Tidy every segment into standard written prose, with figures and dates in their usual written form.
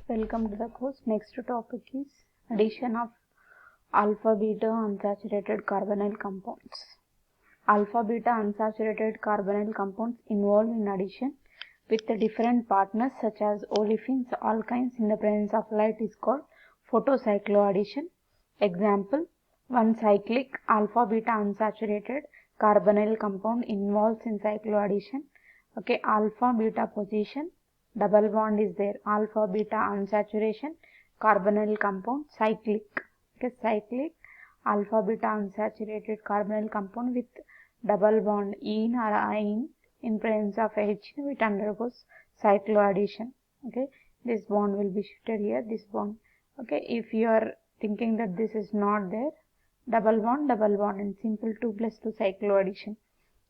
Welcome to the course. Next topic is addition of alpha beta unsaturated carbonyl compounds. Alpha beta unsaturated carbonyl compounds involved in addition with the different partners such as olefins, alkynes in the presence of light is called photocycloaddition. Example: one cyclic alpha beta unsaturated carbonyl compound involves in cycloaddition. Okay, alpha beta position, double bond is there, alpha beta unsaturation, carbonyl compound, cyclic. Okay, cyclic alpha beta unsaturated carbonyl compound with double bond ene or ine in presence of H, it undergoes cycloaddition. Okay, this bond will be shifted here, this bond. Okay, if you are thinking that this is not there, double bond and simple 2 plus 2 cycloaddition,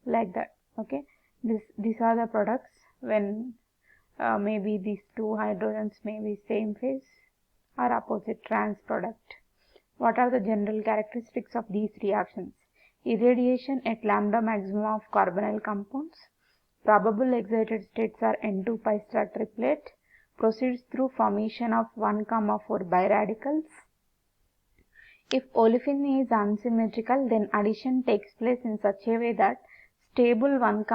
like that. Okay, these are the products when maybe these two hydrogens may be same phase or opposite trans product. What are the general characteristics of these reactions? Irradiation at lambda maximum of carbonyl compounds. Probable excited states are N2 pi star triplet. Proceeds through formation of 1,4 biradicals. If olefin is unsymmetrical, then addition takes place in such a way that stable 1,4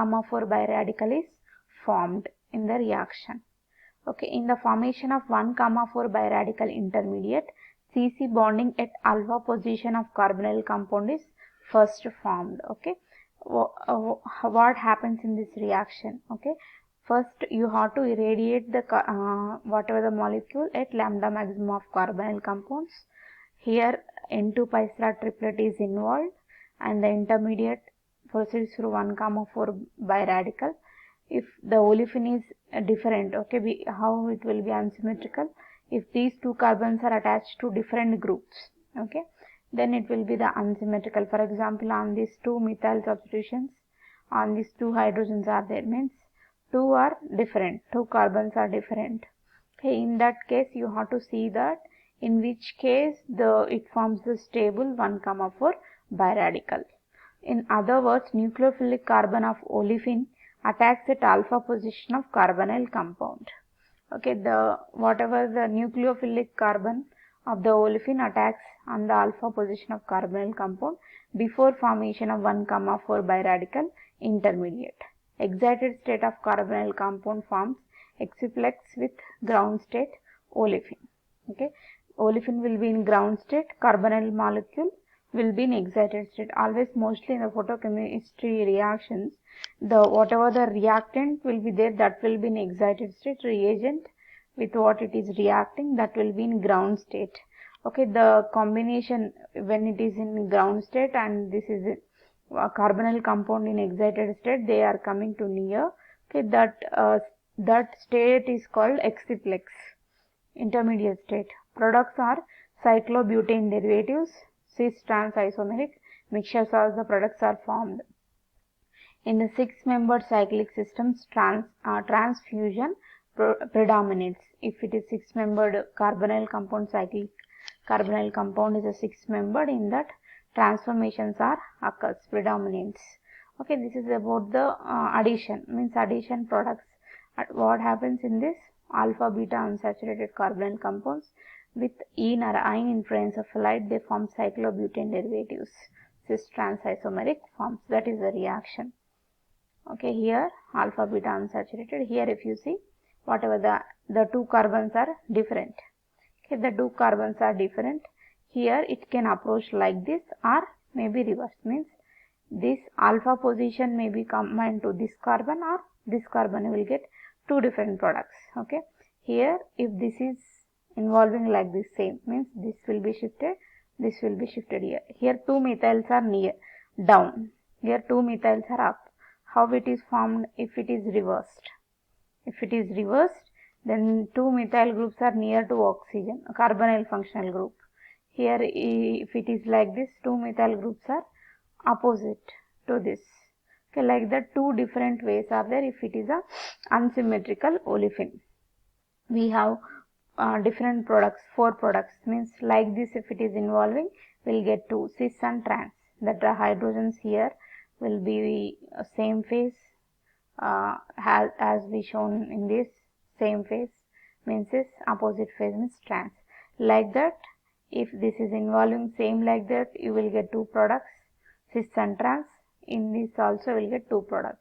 biradical is formed in the reaction. Okay, in the formation of 1,4 biradical intermediate, CC bonding at alpha position of carbonyl compound is first formed. Okay, what happens in this reaction? Okay, first you have to irradiate the whatever the molecule at lambda maximum of carbonyl compounds. Here N2 pi star triplet is involved and the intermediate proceeds through 1,4 biradical. If the olefin is different, okay, how it will be unsymmetrical? If these two carbons are attached to different groups, okay, then it will be the unsymmetrical. For example, on these two methyl substitutions, on these two hydrogens are there, means two are different, two carbons are different. Okay, in that case you have to see that in which case it forms the stable 1,4 biradical. In other words, nucleophilic carbon of olefin attacks at alpha position of carbonyl compound. Okay, whatever the nucleophilic carbon of the olefin attacks on the alpha position of carbonyl compound before formation of 1,4 biradical intermediate. Excited state of carbonyl compound forms exciplex with ground state olefin. Okay, olefin will be in ground state, carbonyl molecule will be in excited state. Always, mostly in the photochemistry reactions, whatever the reactant will be there, that will be in excited state. Reagent with what it is reacting, that will be in ground state. Okay, the combination when it is in ground state and this is a carbonyl compound in excited state, they are coming to near. Okay, that state is called exciplex, intermediate state. Products are cyclobutane derivatives, cis trans isomeric mixture salts, the products are formed. In the 6-membered cyclic systems, transfusion predominates. If it is 6-membered carbonyl compound, cyclic carbonyl compound is a 6-membered, in that transformations occurs, predominates. Okay, this is about the addition, means addition products. What happens in this? Alpha beta unsaturated carbonyl compounds with ene or ine in presence of light, they form cyclobutane derivatives, cis trans isomeric forms. That is the reaction. Okay, here alpha beta unsaturated. Here if you see, whatever the two carbons are different. Okay, the two carbons are different. Here it can approach like this or maybe reverse, means this alpha position may be combined to this carbon or this carbon will get two different products. Okay, here if this is involving like this, same, means this will be shifted, this will be shifted here. Here two methyls are near down, here two methyls are up. How it is formed if it is reversed? If it is reversed, then two methyl groups are near to oxygen, a carbonyl functional group. Here if it is like this, two methyl groups are opposite to this. Okay, like that two different ways are there if it is a unsymmetrical olefin. We have different products, 4 products, means like this if it is involving, we'll get 2, cis and trans, that the hydrogens here will be same phase as we shown in this, same phase, means is opposite phase means trans. Like that, if this is involving same like that, you will get two products, cis and trans. In this also will get two products.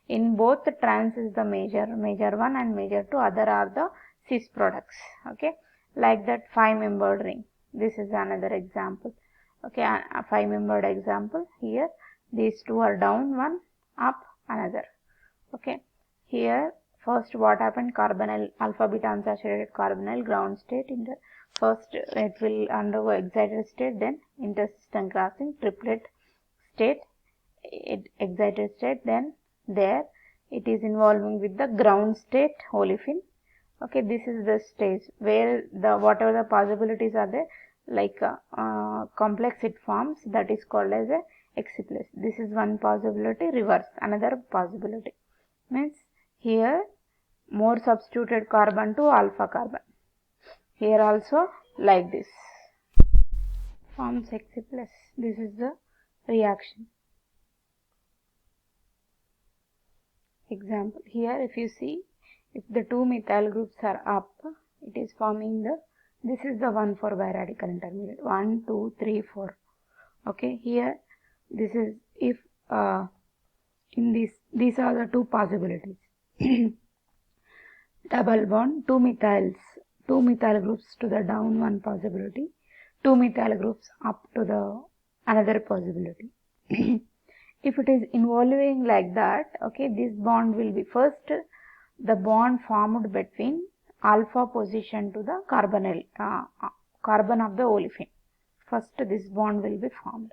In both, trans is the major one and major two, other are the cis products. Okay, like that 5-membered ring. This is another example. Okay, a 5-membered example. Here these two are down, one up, another. Okay, here first what happened, carbonyl, alpha beta unsaturated carbonyl ground state. In the first it will undergo excited state, then intersystem crossing, triplet state, excited state, then there it is involving with the ground state olefin. Okay, this is the stage where the whatever the possibilities are there, like complex it forms, that is called as a excipient. This is one possibility. Reverse, another possibility, means here more substituted carbon to alpha carbon. Here also like this forms excipient. This is the reaction. Example, here if you see, if the two methyl groups are up, it is forming the, this is the 1,4 biradical intermediate, 1, 2, 3, 4. Okay, here this is, if in this, these are the two possibilities. Double bond, two methyl groups to the down, one possibility, two methyl groups up to the another possibility. If it is involving like that, okay, this bond will be first the bond formed between alpha position to the carbonyl carbon of the olefin. First this bond will be formed.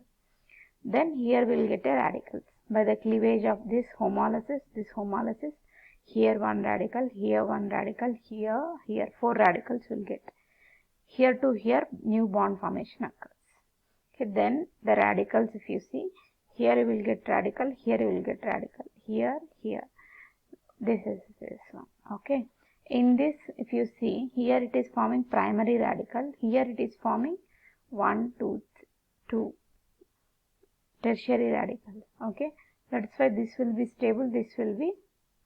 Then here we will get a radicals by the cleavage of this homolysis, here one radical, here one radical, here 4 radicals will get. Here to here new bond formation occurs. Okay, then the radicals, if you see, here you will get radical, here you will get radical, here. This is this one. Okay, in this if you see, here it is forming primary radical, here it is forming 1, 2 tertiary radical. Okay, that's why this will be stable, this will be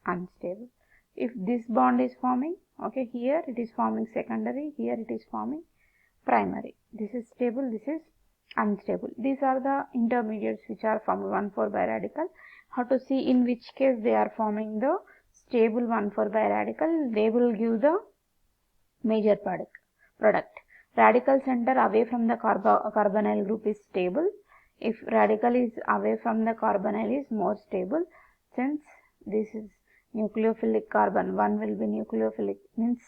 unstable. If this bond is forming, okay, here it is forming secondary, here it is forming primary. This is stable, this is unstable. These are the intermediates which are formed 1,4 biradical. How to see in which case they are forming the stable 1,4 biradical? They will give the major product. Radical center away from the carbonyl group is stable. If radical is away from the carbonyl is more stable. Since this is nucleophilic carbon, one will be nucleophilic, means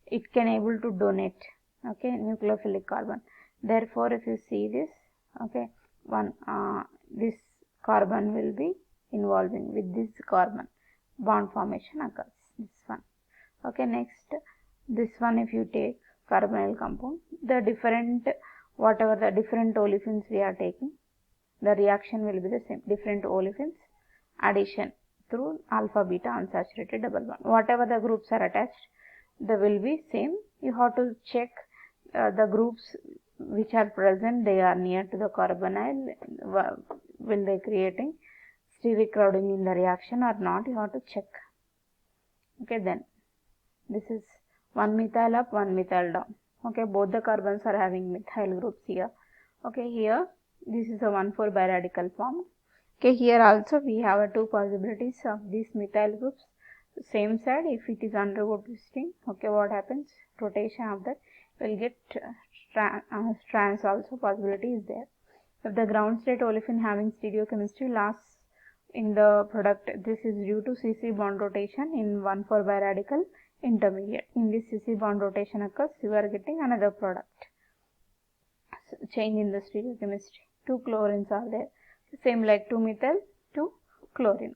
it can able to donate. Okay, nucleophilic carbon. Therefore, if you see this, okay, this carbon will be involving with this carbon, bond formation occurs. This one. Okay, next this one, if you take carbonyl compound, the different whatever the different olefins we are taking, the reaction will be the same. Different olefins addition through alpha beta unsaturated double bond. Whatever the groups are attached, they will be same. You have to check the groups which are present, they are near to the carbonyl, will they creating steric crowding in the reaction or not, you have to check. Okay, then this is one methyl up, one methyl down. Okay, both the carbons are having methyl groups here. Okay, here this is a 1,4 biradical form. Okay, here also we have two possibilities of these methyl groups. Same side, if it is undergo twisting, okay, what happens? Rotation of that will get trans also possibility is there. If the ground state olefin having stereochemistry loss in the product, this is due to CC bond rotation in 1,4 biradical intermediate. In this CC bond rotation occurs, you are getting another product. So, change in the stereochemistry. 2 chlorines are there. Same like 2 methyl, 2 chlorines.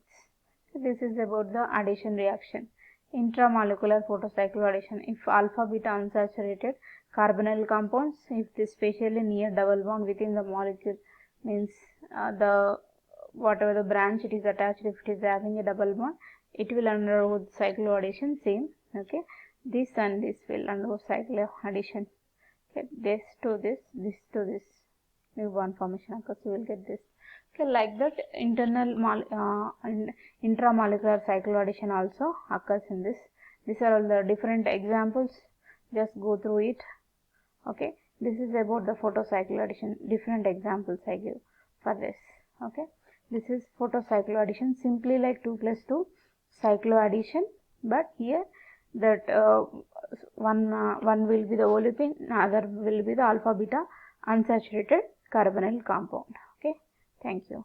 So, this is about the addition reaction. Intramolecular photocyclic addition. If alpha beta unsaturated carbonyl compounds, if this spatially near double bond within the molecule, means the whatever the branch it is attached, if it is having a double bond, it will undergo cycloaddition same. Okay, this and this will undergo cycloaddition. Okay, this to this to this, new bond formation occurs, you will get this. Okay, like that internal intramolecular cycloaddition also occurs in this These are all the different examples, just go through it. Okay, this is about the photocycle addition, different examples I give for this. Okay, this is photocycle addition, simply like 2 plus 2 cycloaddition, but here that one will be the olefin, other will be the alpha beta unsaturated carbonyl compound. Okay, thank you.